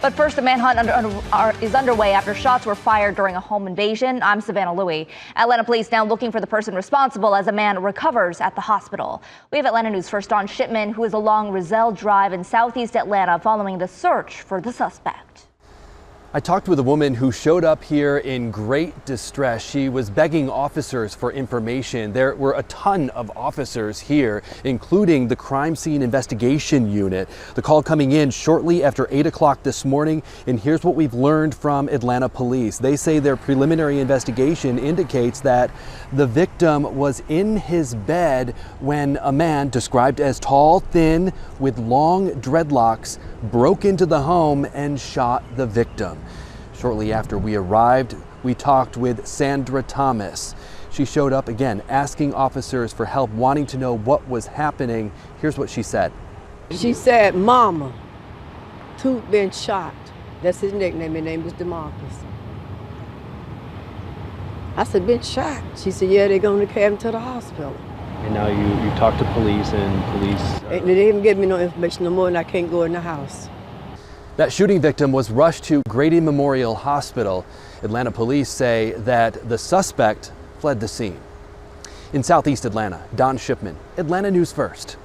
But first, a manhunt is underway after shots were fired during a home invasion. I'm Savannah Louie. Atlanta police now looking for the person responsible as a man recovers at the hospital. We have Atlanta News First Dawn Shipman, who is along Roselle Drive in southeast Atlanta following the search for the suspect. I talked with a woman who showed up here in great distress. She was begging officers for information. There were a ton of officers here, including the crime scene investigation unit. The call coming in shortly after 8 o'clock this morning, and here's what we've learned from Atlanta police. They say their preliminary investigation indicates that the victim was in his bed when a man described as tall, thin, with long dreadlocks broke into the home and shot the victim. Shortly after we arrived, we talked with Sandra Thomas. She showed up again, asking officers for help, wanting to know what was happening. Here's what she said. She said, "Mama, Toot been shot." That's his nickname. His name was DeMarcus. I said, "Been shot?" She said, "Yeah, they're going to carry him to the hospital." And now you talked to police and police... They didn't give me no information no more, and I can't go in the house. That shooting victim was rushed to Grady Memorial Hospital. Atlanta police say that the suspect fled the scene. In southeast Atlanta, Don Shipman, Atlanta News First.